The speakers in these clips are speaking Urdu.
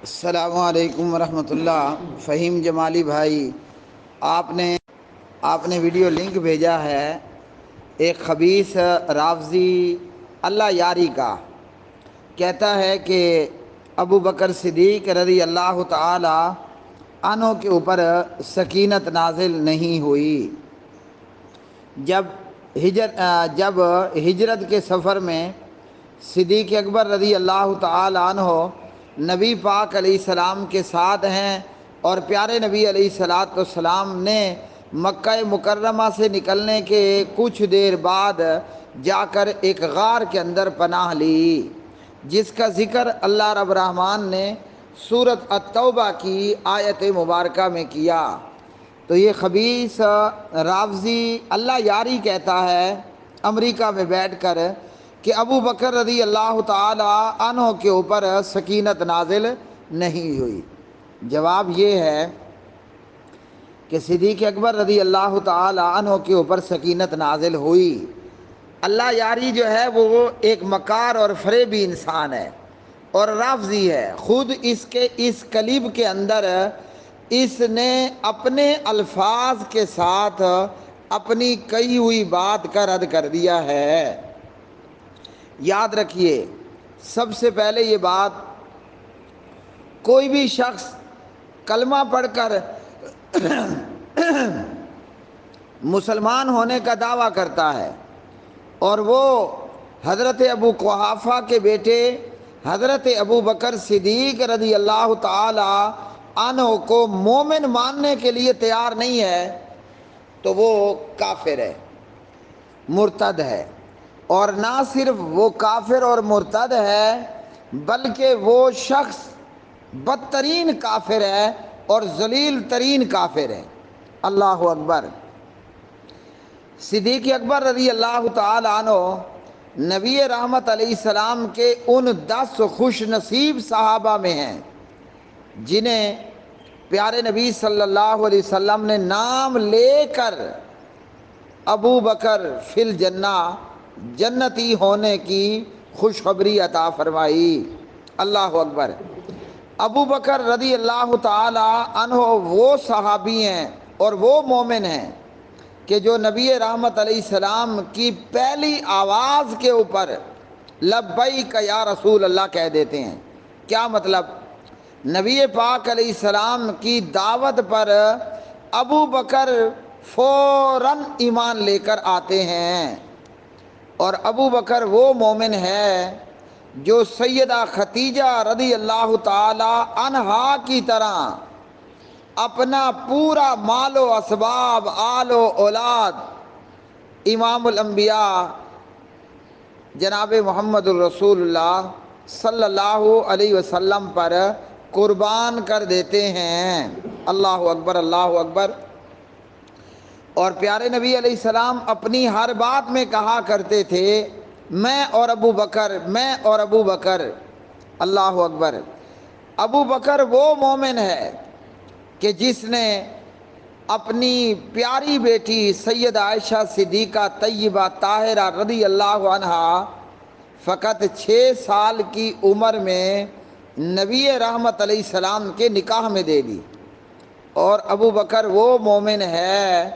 السلام علیکم ورحمۃ اللہ۔ فہیم جمالی بھائی، آپ نے ویڈیو لنک بھیجا ہے ایک خبیث رافضی اللہ یاری کا، کہتا ہے کہ ابو بکر صدیق رضی اللہ تعالی عنہ کے اوپر سکینت نازل نہیں ہوئی جب ہجرت کے سفر میں صدیق اکبر رضی اللہ تعالی عنہ نبی پاک علیہ السلام کے ساتھ ہیں، اور پیارے نبی علیہ السلام نے مکہ مکرمہ سے نکلنے کے کچھ دیر بعد جا کر ایک غار کے اندر پناہ لی، جس کا ذکر اللہ رب الرحمن نے سورۃ التوبہ کی آیت مبارکہ میں کیا۔ تو یہ خبیث رافضی اللہ یاری کہتا ہے امریکہ میں بیٹھ کر کہ ابو بکر رضی اللہ تعالی عنہ کے اوپر سکینت نازل نہیں ہوئی۔ جواب یہ ہے کہ صدیق اکبر رضی اللہ تعالی عنہ کے اوپر سکینت نازل ہوئی۔ اللہ یاری جو ہے وہ ایک مکار اور فریبی انسان ہے اور رافضی ہے۔ خود اس کلب کے اندر اس نے اپنے الفاظ کے ساتھ اپنی کہی ہوئی بات کا رد کر دیا ہے۔ یاد رکھیے، سب سے پہلے یہ بات، کوئی بھی شخص کلمہ پڑھ کر مسلمان ہونے کا دعویٰ کرتا ہے اور وہ حضرت ابو قحافہ کے بیٹے حضرت ابو بکر صدیق رضی اللہ تعالی عنہ کو مومن ماننے کے لیے تیار نہیں ہے، تو وہ کافر ہے، مرتد ہے۔ اور نہ صرف وہ کافر اور مرتد ہے، بلکہ وہ شخص بدترین کافر ہے اور ذلیل ترین کافر ہے۔ اللہ اکبر۔ صدیق اکبر رضی اللہ تعالی عنہ نبی رحمت علیہ السلام کے ان 10 خوش نصیب صحابہ میں ہیں جنہیں پیارے نبی صلی اللہ علیہ وسلم نے نام لے کر ابو بکر فی الجنہ، جنتی ہونے کی خوشخبری عطا فرمائی۔ اللہ اکبر۔ ابو بکر رضی اللہ تعالی عنہ وہ صحابی ہیں اور وہ مومن ہیں کہ جو نبی رحمت علیہ السلام کی پہلی آواز کے اوپر لبیک یا رسول اللہ کہہ دیتے ہیں۔ کیا مطلب؟ نبی پاک علیہ السلام کی دعوت پر ابو بکر فوراً ایمان لے کر آتے ہیں، اور ابو بکر وہ مومن ہے جو سیدہ خدیجہ رضی اللہ تعالی عنہا کی طرح اپنا پورا مال و اسباب، آل و اولاد امام الانبیاء جناب محمد الرسول اللہ صلی اللہ علیہ وسلم پر قربان کر دیتے ہیں۔ اللہ اکبر، اللہ اکبر۔ اور پیارے نبی علیہ السلام اپنی ہر بات میں کہا کرتے تھے، میں اور ابو بکر، میں اور ابو بکر۔ اللہ اکبر۔ ابو بکر وہ مومن ہے کہ جس نے اپنی پیاری بیٹی سیدہ عائشہ صدیقہ طیبہ طاہرہ رضی اللہ عنہا فقط 6 سال کی عمر میں نبی رحمت علیہ السلام کے نکاح میں دے دی۔ اور ابو بکر وہ مومن ہے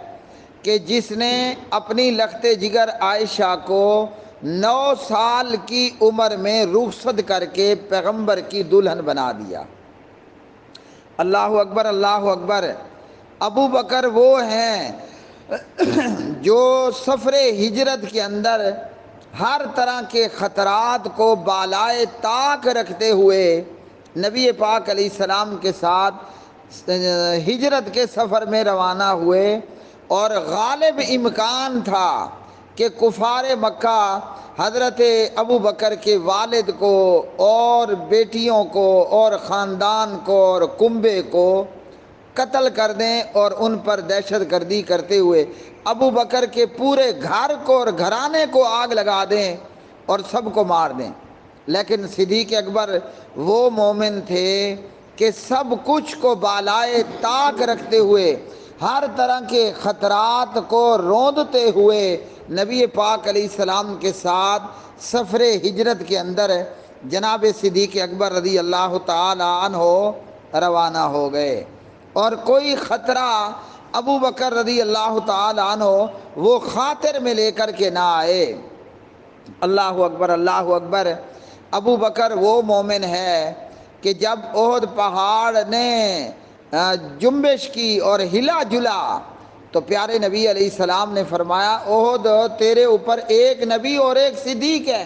کہ جس نے اپنی لخت جگر عائشہ کو 9 سال کی عمر میں رخصت کر کے پیغمبر کی دلہن بنا دیا۔ اللہ اکبر، اللہ اکبر۔ ابو بکر وہ ہیں جو سفر ہجرت کے اندر ہر طرح کے خطرات کو بالائے طاق رکھتے ہوئے نبی پاک علیہ السلام کے ساتھ ہجرت کے سفر میں روانہ ہوئے، اور غالب امکان تھا کہ کفار مکہ حضرت ابو بکر کے والد کو اور بیٹیوں کو اور خاندان کو اور کنبے کو قتل کر دیں اور ان پر دہشت گردی کرتے ہوئے ابو بکر کے پورے گھر کو اور گھرانے کو آگ لگا دیں اور سب کو مار دیں۔ لیکن صدیق اکبر وہ مومن تھے کہ سب کچھ کو بالائے طاق رکھتے ہوئے، ہر طرح کے خطرات کو روندتے ہوئے نبی پاک علیہ السلام کے ساتھ سفر ہجرت کے اندر جناب صدیق اکبر رضی اللہ تعالی عنہ روانہ ہو گئے، اور کوئی خطرہ ابو بکر رضی اللہ تعالی عنہ وہ خاطر میں لے کر کے نہ آئے۔ اللہ اکبر، اللہ اکبر۔ ابو بکر وہ مومن ہے کہ جب احد پہاڑ نے جنبش کی اور ہلا جلا تو پیارے نبی علیہ السلام نے فرمایا احد تیرے اوپر ایک نبی اور ایک صدیق ہے،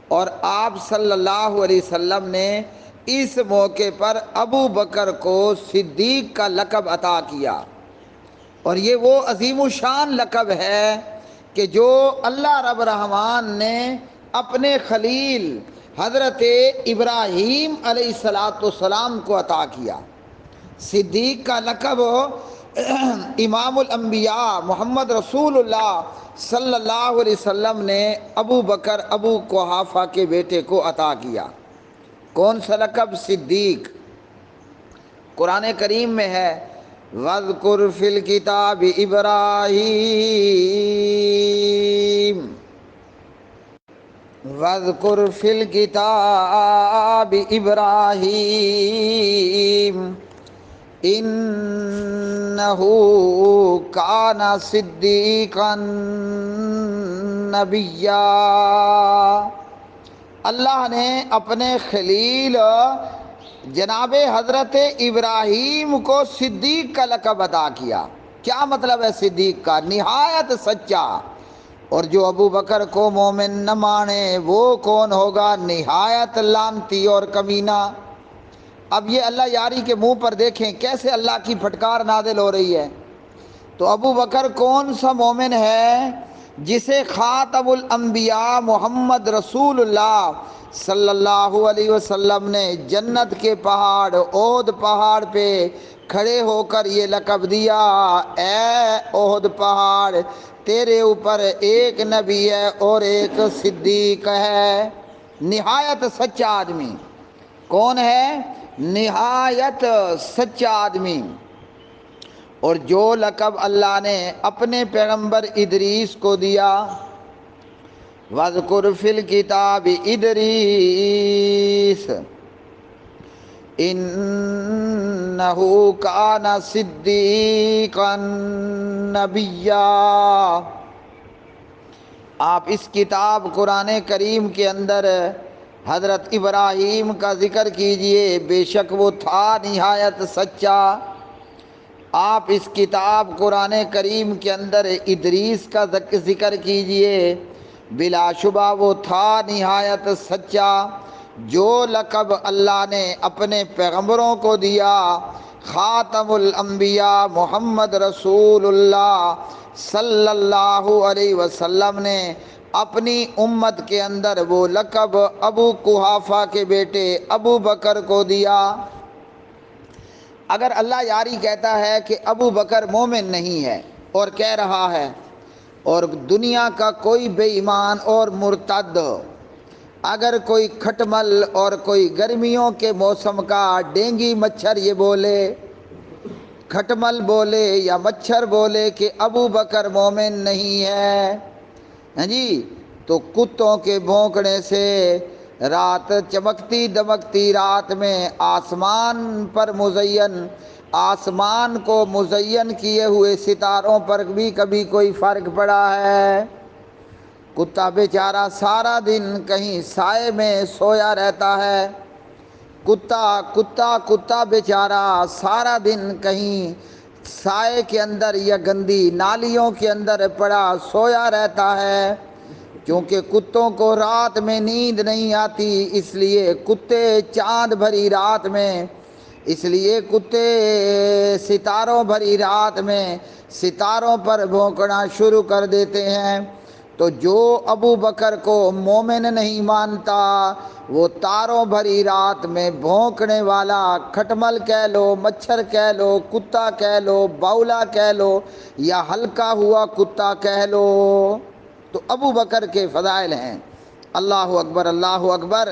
اور آپ صلی اللہ علیہ وسلم نے اس موقع پر ابو بکر کو صدیق کا لقب عطا کیا، اور یہ وہ عظیم الشان لقب ہے کہ جو اللہ رب الرحمن نے اپنے خلیل حضرت ابراہیم علیہ السلام کو عطا کیا۔ صدیق کا لقب امام الانبیاء محمد رسول اللہ صلی اللہ علیہ وسلم نے ابو بکر ابو قحافہ کے بیٹے کو عطا کیا۔ کون سا لقب؟ صدیق۔ قرآن کریم میں ہے وَاذْكُرْ فِي الْكِتَابِ إِبْرَاهِيمَ وَاذْكُرْ فِي الْكِتَابِ إِبْرَاهِيمَ إِنَّهُ كَانَ صِدِّيقًا نَبِيًّا۔ اللہ نے اپنے خلیل جناب حضرت ابراہیم کو صدیق کا لقب عطا کیا۔ کیا مطلب ہے صدیق کا؟ نہایت سچا۔ اور جو ابو بکر کو مومن نہ مانے وہ کون ہوگا؟ نہایت لعنتی اور کمینہ۔ اب یہ اللہ یاری کے منہ پر دیکھیں کیسے اللہ کی پھٹکار نازل ہو رہی ہے۔ تو ابو بکر کون سا مومن ہے جسے خاتم الانبیاء محمد رسول اللہ صلی اللہ علیہ وسلم نے جنت کے پہاڑ احد پہاڑ پہ کھڑے ہو کر یہ لقب دیا، اے احد پہاڑ تیرے اوپر ایک نبی ہے اور ایک صدیق ہے۔ نہایت سچا آدمی کون ہے؟ نہایت سچا آدمی۔ اور جو لقب اللہ نے اپنے پیغمبر ادریس کو دیا وَاذْكُرْ فِي الْكِتَابِ إِدْرِيسَ إِنَّهُ كَانَ صِدِّيقًا نَبِيًّا۔ آپ اس کتاب قرآن کریم کے اندر حضرت ابراہیم کا ذکر کیجئے، بے شک وہ تھا نہایت سچا۔ آپ اس کتاب قرآن کریم کے اندر ادریس کا ذکر کیجئے، بلا شبہ وہ تھا نہایت سچا۔ جو لقب اللہ نے اپنے پیغمبروں کو دیا خاتم الانبیاء محمد رسول اللہ صلی اللہ علیہ وسلم نے اپنی امت کے اندر وہ لقب ابو قحافہ کے بیٹے ابو بکر کو دیا۔ اگر اللہ یاری کہتا ہے کہ ابو بکر مومن نہیں ہے اور کہہ رہا ہے، اور دنیا کا کوئی بے ایمان اور مرتد اگر کوئی کھٹمل اور کوئی گرمیوں کے موسم کا ڈینگی مچھر یہ بولے، کھٹمل بولے یا مچھر بولے کہ ابو بکر مومن نہیں ہے، ہاں جی، تو کتوں کے بھونکنے سے رات چمکتی دمکتی رات میں آسمان پر مزین، آسمان کو مزین کیے ہوئے ستاروں پر بھی کبھی کوئی فرق پڑا ہے؟ کتا بیچارہ سارا دن کہیں سائے میں سویا رہتا ہے، کتا بیچارہ سارا دن کہیں سائے کے اندر یا گندی نالیوں کے اندر پڑا سویا رہتا ہے، کیونکہ کتوں کو رات میں نیند نہیں آتی، اس لیے کتے چاند بھری رات میں، اس لیے کتے ستاروں بھری رات میں ستاروں پر بھونکنا شروع کر دیتے ہیں۔ تو جو ابو بکر کو مومن نہیں مانتا وہ تاروں بھری رات میں بھونکنے والا کھٹمل کہہ لو، مچھر کہہ لو، کتا کہہ لو، باولا کہہ لو یا ہلکا ہوا کتا کہہ لو، تو ابو بکر کے فضائل ہیں۔ اللہ اکبر، اللہ اکبر۔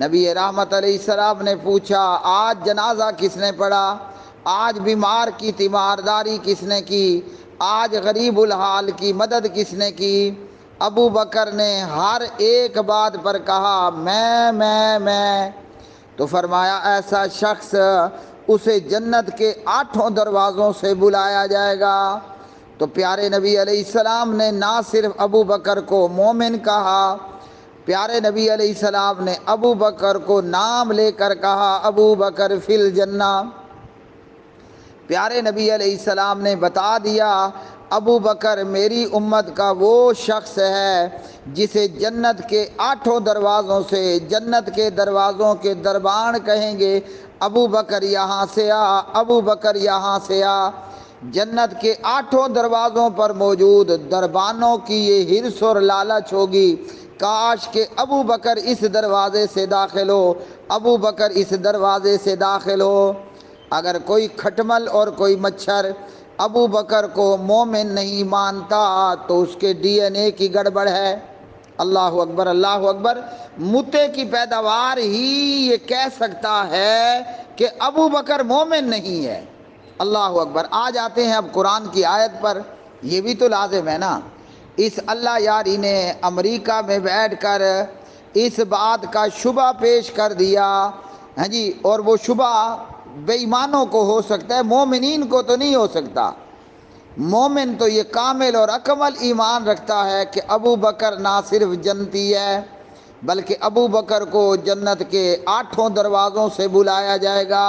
نبی رحمت علیہ السلام نے پوچھا آج جنازہ کس نے پڑھا؟ آج بیمار کی تیمارداری کس نے کی؟ آج غریب الحال کی مدد کس نے کی؟ ابو بکر نے ہر ایک بات پر کہا میں، تو فرمایا ایسا شخص اسے جنت کے 8 دروازوں سے بلایا جائے گا۔ تو پیارے نبی علیہ السلام نے نہ صرف ابو بکر کو مومن کہا، پیارے نبی علیہ السلام نے ابو بکر کو نام لے کر کہا ابو بکر فی الجنہ۔ پیارے نبی علیہ السلام نے بتا دیا ابو بکر میری امت کا وہ شخص ہے جسے جنت کے 8 دروازوں سے، جنت کے دروازوں کے دربان کہیں گے ابو بکر یہاں سے آ، ابو بکر یہاں سے آ۔ جنت کے 8 دروازوں پر موجود دربانوں کی یہ حرص اور لالچ ہوگی، کاش کہ ابو بکر اس دروازے سے داخل ہو، ابو بکر اس دروازے سے داخل ہو۔ اگر کوئی کھٹمل اور کوئی مچھر ابو بکر کو مومن نہیں مانتا تو اس کے ڈی این اے کی گڑبڑ ہے۔ اللہ اکبر، اللہ اکبر۔ متے کی پیداوار ہی یہ کہہ سکتا ہے کہ ابو بکر مومن نہیں ہے۔ اللہ اکبر۔ آ جاتے ہیں اب قرآن کی آیت پر، یہ بھی تو لازم ہے نا۔ اس اللہ یاری نے امریکہ میں بیٹھ کر اس بات کا شبہ پیش کر دیا، ہاں جی، اور وہ شبہ بے ایمانوں کو ہو سکتا ہے، مومنین کو تو نہیں ہو سکتا۔ مومن تو یہ کامل اور اکمل ایمان رکھتا ہے کہ ابو بکر نہ صرف جنتی ہے بلکہ ابو بکر کو جنت کے 8 دروازوں سے بلایا جائے گا۔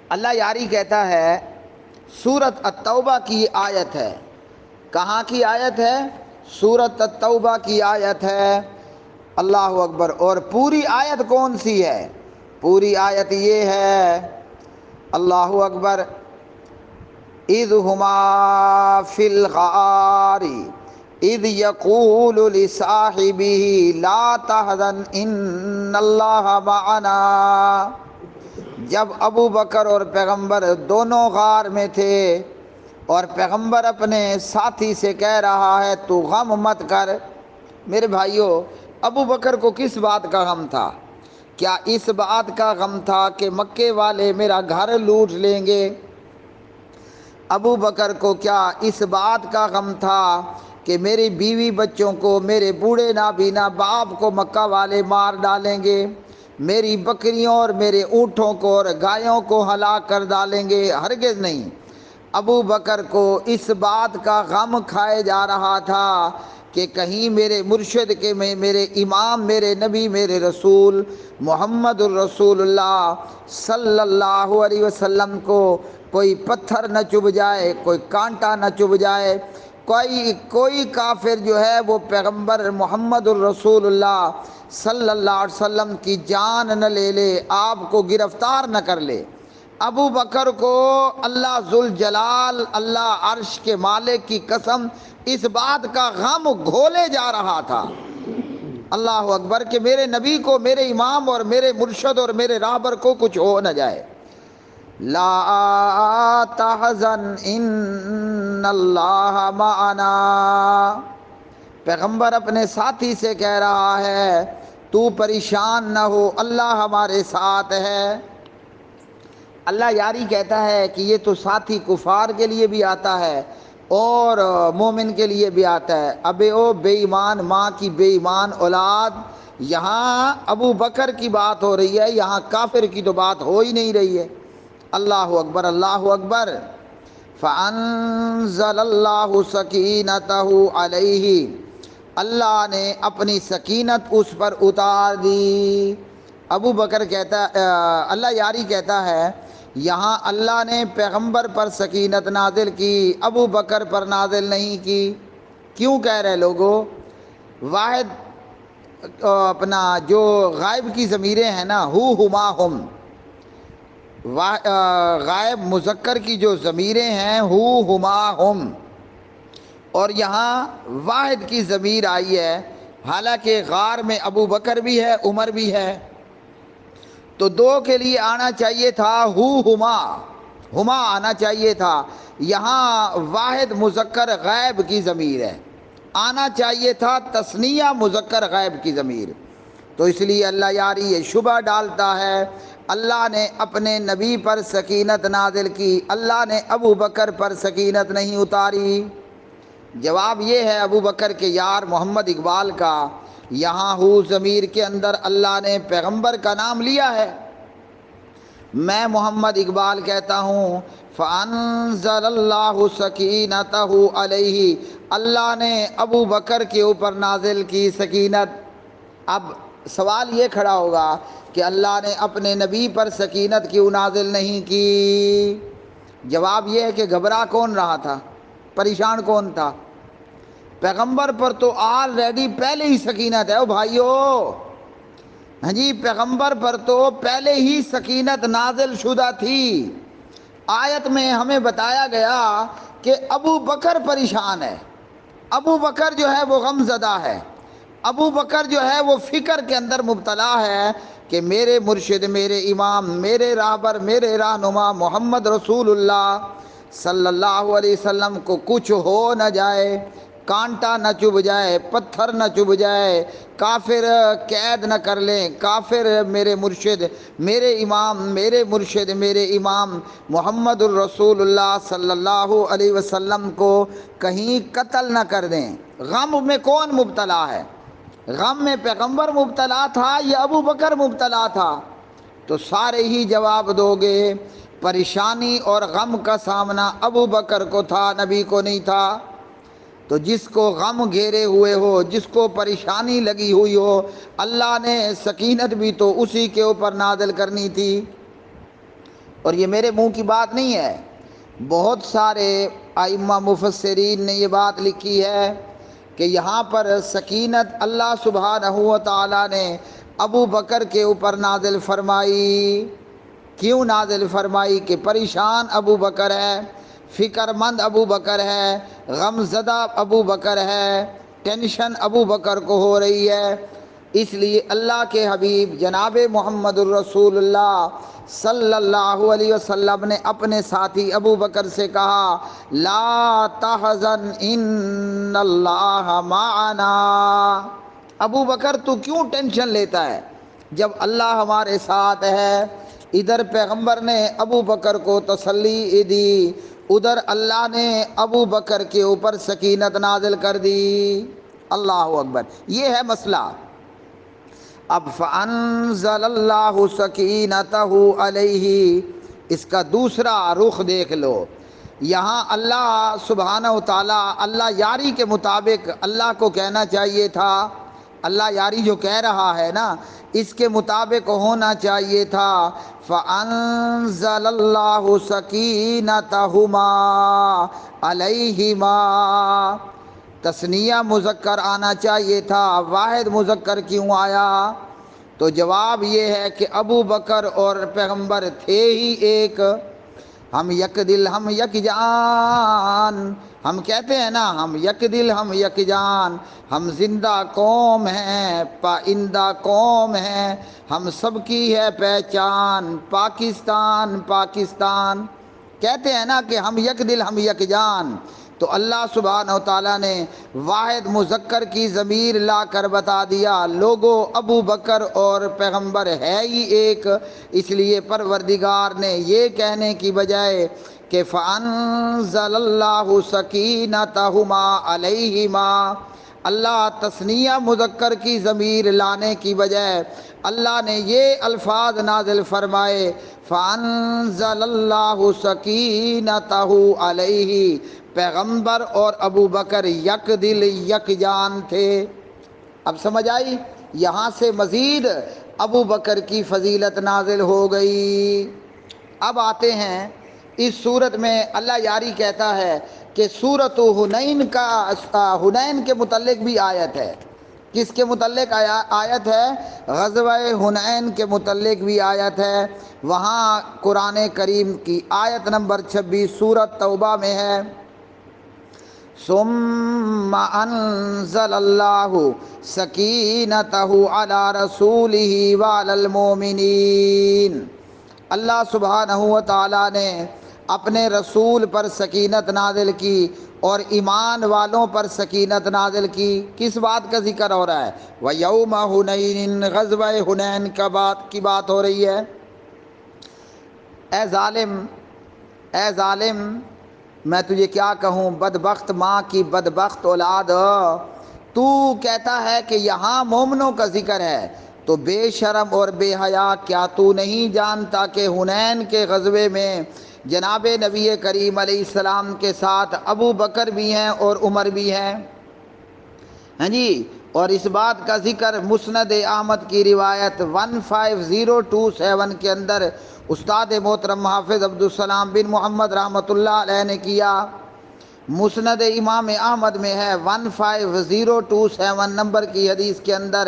اللہ یاری کہتا ہے، سورۃ التوبہ کی آیت ہے۔ کہاں کی آیت ہے؟ سورۃ التوبہ کی آیت ہے۔ اللہ اکبر۔ اور پوری آیت کون سی ہے؟ پوری آیت یہ ہے، اللہ اکبر، اذ ہما فی الغار اذ یقول لصاحبہ لا تحزن ان اللہ معنا۔ جب ابو بکر اور پیغمبر دونوں غار میں تھے اور پیغمبر اپنے ساتھی سے کہہ رہا ہے تو غم مت کر۔ میرے بھائیوں، ابو بکر کو کس بات کا غم تھا؟ کیا اس بات کا غم تھا کہ مکے والے میرا گھر لوٹ لیں گے؟ ابو بکر کو کیا اس بات کا غم تھا کہ میری بیوی بچوں کو، میرے بوڑھے نابینا باپ کو مکہ والے مار ڈالیں گے، میری بکریوں اور میرے اونٹوں کو اور گایوں کو ہلاک کر ڈالیں گے؟ ہرگز نہیں۔ ابو بکر کو اس بات کا غم کھائے جا رہا تھا کہ کہیں میرے مرشد کے، میرے امام، میرے نبی، میرے رسول محمد الرسول اللہ صلی اللہ علیہ وسلم کو کوئی پتھر نہ چبھ جائے، کوئی کانٹا نہ چبھ جائے، کوئی کافر جو ہے وہ پیغمبر محمد الرسول اللہ صلی اللہ علیہ وسلم کی جان نہ لے لے، آپ کو گرفتار نہ کر لے۔ ابو بکر کو اللہ ذوالجلال، اللہ عرش کے مالک کی قسم اس بات کا غم گھولے جا رہا تھا، اللہ اکبر، کہ میرے نبی کو، میرے امام اور میرے مرشد اور میرے راہبر کو کچھ ہو نہ جائے۔ لا تحزن ان اللہ معنا۔ پیغمبر اپنے ساتھی سے کہہ رہا ہے تو پریشان نہ ہو، اللہ ہمارے ساتھ ہے۔ اللہ یاری کہتا ہے کہ یہ تو ساتھی کفار کے لیے بھی آتا ہے اور مومن کے لیے بھی آتا ہے۔ ابے او بے ایمان ماں کی بے ایمان اولاد، یہاں ابو بکر کی بات ہو رہی ہے، یہاں کافر کی تو بات ہو ہی نہیں رہی ہے۔ اللہ اکبر، اللہ اکبر۔ فَأَنزَلَ اللَّهُ سَكِينَتَهُ عَلَيْهِ، اللہ نے اپنی سکینت اس پر اتار دی۔ ابو بکر کہتا، اللہ یاری کہتا ہے یہاں اللہ نے پیغمبر پر سکینت نازل کی، ابو بکر پر نازل نہیں کی۔ کیوں کہہ رہے لوگوں؟ واحد اپنا جو غائب کی ضمیریں ہیں نا، ہما ہم، غائب مذکر کی جو ضمیریں ہیں ہما ہم، اور یہاں واحد کی ضمیر آئی ہے، حالانکہ غار میں ابو بکر بھی ہے، عمر بھی ہے، تو دو کے لیے آنا چاہیے تھا ہما آنا چاہیے تھا۔ یہاں واحد مذکر غائب کی ضمیر ہے، آنا چاہیے تھا تثنیہ مذکر غائب کی ضمیر۔ تو اس لیے اللہ یاری یہ شبہ ڈالتا ہے اللہ نے اپنے نبی پر سکینت نازل کی، اللہ نے ابو بکر پر سکینت نہیں اتاری۔ جواب یہ ہے ابو بکر کے یار محمد اقبال کا، یہاں ہو ضمیر کے اندر اللہ نے پیغمبر کا نام لیا ہے۔ میں محمد اقبال کہتا ہوں فَأَنزَلَ اللَّهُ سَكِينَتَهُ عَلَيْهِ، اللہ نے ابو بکر کے اوپر نازل کی سکینت۔ اب سوال یہ کھڑا ہوگا کہ اللہ نے اپنے نبی پر سکینت کیوں نازل نہیں کی؟ جواب یہ ہے کہ گھبرا کون رہا تھا، پریشان کون تھا؟ پیغمبر پر تو آلریڈی پہلے ہی سکینت ہے او بھائیو، ہاں جی، پیغمبر پر تو پہلے ہی سکینت نازل شدہ تھی۔ آیت میں ہمیں بتایا گیا کہ ابو بکر پریشان ہے، ابو بکر جو ہے وہ غم زدہ ہے، ابو بکر جو ہے وہ فکر کے اندر مبتلا ہے کہ میرے مرشد، میرے امام، میرے راہبر، میرے رہنما محمد رسول اللہ صلی اللہ علیہ وسلم کو کچھ ہو نہ جائے، کانٹا نہ چبھ جائے، پتھر نہ چبھ جائے، کافر قید نہ کر لیں، کافر میرے مرشد، میرے امام، میرے مرشد، میرے امام محمد الرسول اللہ صلی اللہ علیہ وسلم کو کہیں قتل نہ کر دیں۔ غم میں کون مبتلا ہے؟ غم میں پیغمبر مبتلا تھا یا ابو بکر مبتلا تھا؟ تو سارے ہی جواب دو گے، پریشانی اور غم کا سامنا ابو بکر کو تھا، نبی کو نہیں تھا۔ تو جس کو غم گھیرے ہوئے ہو، جس کو پریشانی لگی ہوئی ہو، اللہ نے سکینت بھی تو اسی کے اوپر نازل کرنی تھی۔ اور یہ میرے منہ کی بات نہیں ہے، بہت سارے ائمہ مفسرین نے یہ بات لکھی ہے کہ یہاں پر سکینت اللہ سبحانہ و تعالی نے ابو بکر کے اوپر نازل فرمائی۔ کیوں نازل فرمائی؟ کہ پریشان ابو بکر ہے، فکر مند ابو بکر ہے، غم زدہ ابو بکر ہے، ٹینشن ابو بکر کو ہو رہی ہے۔ اس لیے اللہ کے حبیب جناب محمد الرسول اللہ صلی اللہ علیہ وسلم نے اپنے ساتھی ابو بکر سے کہا لا تحزن ان اللہ معنا۔ ابو بکر تو کیوں ٹینشن لیتا ہے جب اللہ ہمارے ساتھ ہے؟ ادھر پیغمبر نے ابو بکر کو تسلی دی، ادھر اللہ نے ابو بکر کے اوپر سکینت نازل کر دی۔ اللہ اکبر، یہ ہے مسئلہ۔ اب فَأَنزَلَ اللَّهُ سَكِينَتَهُ عَلَيْهِ، اس کا دوسرا رخ دیکھ لو۔ یہاں اللہ سبحانہ و تعالیٰ، اللہ یاری کے مطابق اللہ کو کہنا چاہیے تھا، اللہ یاری جو کہہ رہا ہے نا اس کے مطابق ہونا چاہیے تھا فَأَنزَلَ اللَّهُ سَكِينَتَهُمَا عَلَيْهِمَا، تثنیہ مذکر آنا چاہیے تھا، واحد مذکر کیوں آیا؟ تو جواب یہ ہے کہ ابو بکر اور پیغمبر تھے ہی ایک، ہم یک دل ہم یک جان، ہم کہتے ہیں نا ہم یک دل ہم یک جان، ہم زندہ قوم ہیں، پائندہ قوم ہیں، ہم سب کی ہے پہچان، پاکستان پاکستان، کہتے ہیں نا کہ ہم یک دل ہم یک جان۔ تو اللہ سبحانہ و تعالیٰ نے واحد مذکر کی ضمیر لا کر بتا دیا لوگو ابو بکر اور پیغمبر ہے ہی ایک، اس لیے پروردگار نے یہ کہنے کی بجائے کہ فَأَنزَلَ اللَّهُ سَكِينَتَهُمَا عَلَيْهِمَا، اللہ تثنیہ مذکر کی ضمیر لانے کی بجائے اللہ نے یہ الفاظ نازل فرمائے فَأَنزَلَ اللَّهُ سَكِينَتَهُ عَلَيْهِ، پیغمبر اور ابو بکر یک دل یک جان تھے۔ اب سمجھ آئی؟ یہاں سے مزید ابو بکر کی فضیلت نازل ہو گئی۔ اب آتے ہیں اس صورت میں اللہ یاری کہتا ہے کہ سورۃ حنین کا حنین کے متعلق بھی آیت ہے۔ کس کے متعلق آیت ہے؟ غزوہ حنین کے متعلق بھی آیت ہے۔ وہاں قرآن کریم کی آیت نمبر 26 سورۃ توبہ میں ہے ثم انزل اللہ سکینتہ علی رسولہ وعلی المؤمنین، اللہ سبحانہ و تعالیٰ نے اپنے رسول پر سکینت نازل کی اور ایمان والوں پر سکینت نازل کی۔ کس بات کا ذکر ہو رہا ہے؟ وَيَوْمَ حُنَيْنٍ، غزوہ حنین کی بات ہو رہی ہے۔ اے ظالم، اے ظالم، میں تجھے کیا کہوں بدبخت ماں کی بدبخت اولاد، تو کہتا ہے کہ یہاں مومنوں کا ذکر ہے تو بے شرم اور بے حیا، کیا تو نہیں جانتا کہ حنین کے غزوے میں جناب نبی کریم علیہ السلام کے ساتھ ابو بکر بھی ہیں اور عمر بھی ہیں؟ ہاں جی، اور اس بات کا ذکر مسند احمد کی روایت 15027 کے اندر استاد محترم حافظ عبدالسلام بن محمد رحمۃ اللہ علیہ نے کیا۔ مسند امام احمد میں ہے 15027 نمبر کی حدیث کے اندر،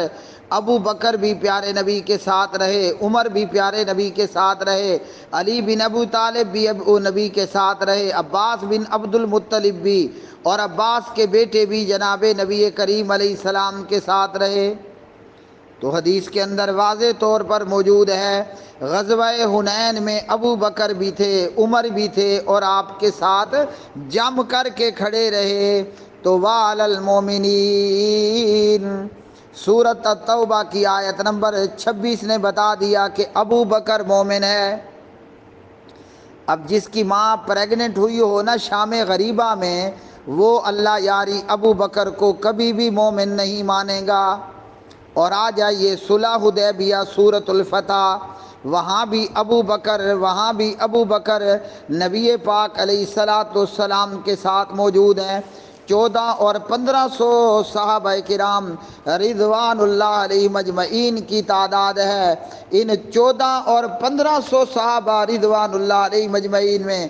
ابو بکر بھی پیارے نبی کے ساتھ رہے، عمر بھی پیارے نبی کے ساتھ رہے، علی بن ابو طالب بھی نبی کے ساتھ رہے، عباس بن عبد المطلب بھی اور عباس کے بیٹے بھی جناب نبی کریم علیہ السلام کے ساتھ رہے۔ تو حدیث کے اندر واضح طور پر موجود ہے، غزوہ حنین میں ابو بکر بھی تھے، عمر بھی تھے اور آپ کے ساتھ جم کر کے کھڑے رہے۔ تو وَعَلَى الْمُؤْمِنِينَ سورۃ التوبہ کی آیت نمبر 26 نے بتا دیا کہ ابو بکر مومن ہے۔ اب جس کی ماں پریگننٹ ہوئی ہو نا شام غریبہ میں، وہ اللہ یاری ابو بکر کو کبھی بھی مومن نہیں مانے گا۔ اور آ جائیے صلح حدیبیہ سورۃ الفتح، وہاں بھی ابو بکر نبی پاک علیہ السلام کے ساتھ موجود ہیں۔ 14 اور 1500 صحابہ کرام رضوان اللہ علیہ مجمعین کی تعداد ہے۔ ان 14 اور 1500 صحابہ رضوان اللہ علیہ مجمعین میں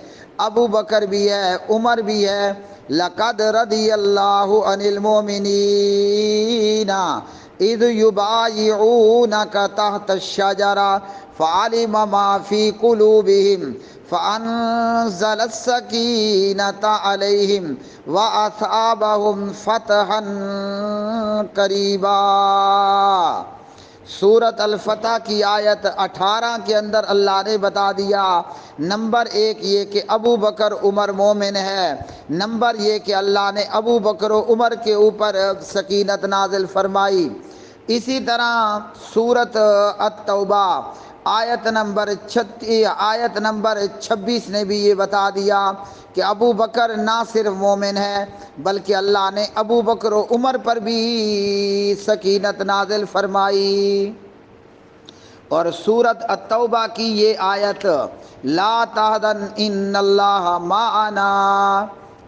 ابو بکر بھی ہے، عمر بھی ہے۔ لَقَدْ رَضِيَ اللَّهُ عَنِ الْمُؤْمِنِينَ اِذْ يُبَايِعُونَكَ تَحْتَ الشَّجَرَةِ فَعَلِمَ مَا فِي قُلُوبِهِمْ فَأَنزَلَ السَّكِينَةَ عَلَيْهِمْ وَأَثَابَهُمْ فَتْحًا قَرِيبًا۔ سورۃ الفتح کی آیت 18 کے اندر اللہ نے بتا دیا، نمبر 1 یہ کہ ابو بکر عمر مومن ہے، نمبر یہ کہ اللہ نے ابو بکر و عمر کے اوپر سکینت نازل فرمائی۔ اسی طرح سورۃ التوبہ آیت نمبر 26 نے بھی یہ بتا دیا کہ ابو بکر نہ صرف مومن ہے بلکہ اللہ نے ابو بکر و عمر پر بھی سکینت نازل فرمائی۔ اور سورۃ التوبہ کی یہ آیت لا تحزن ان اللہ معنا،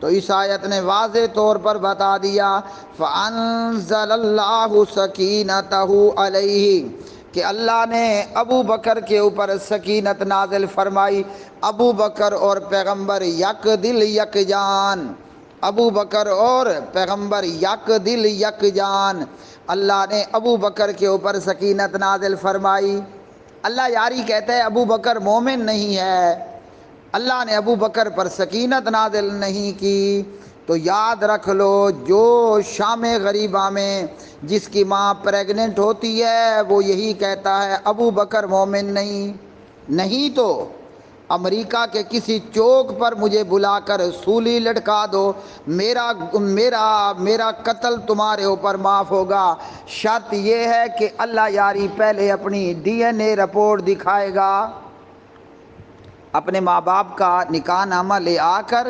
تو اس آیت نے واضح طور پر بتا دیا فَأَنزَلَ اللَّهُ سَكِينَتَهُ عَلَيْهِ کہ اللہ نے ابو بکر کے اوپر سکینت نازل فرمائی۔ ابو بکر اور پیغمبر یک دل یک جان، ابو بکر اور پیغمبر یک دل یک جان، اللہ نے ابو بکر کے اوپر سکینت نازل فرمائی۔ اللہ یاری کہتا ہے ابو بکر مومن نہیں ہے، اللہ نے ابو بکر پر سکینت نازل نہیں کی۔ تو یاد رکھ لو، جو شام غریبہ میں جس کی ماں پریگننٹ ہوتی ہے وہ یہی کہتا ہے ابو بکر مومن نہیں تو امریکہ کے کسی چوک پر مجھے بلا کر سولی لٹکا دو، میرا قتل تمہارے اوپر معاف ہوگا۔ شرط یہ ہے کہ اللہ یاری پہلے اپنی ڈی این اے رپورٹ دکھائے گا، اپنے ماں باپ کا نکاح نامہ لے آ کر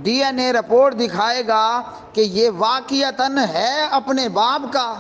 ڈی این اے رپورٹ دکھائے گا کہ یہ واقعتاً ہے اپنے باپ کا۔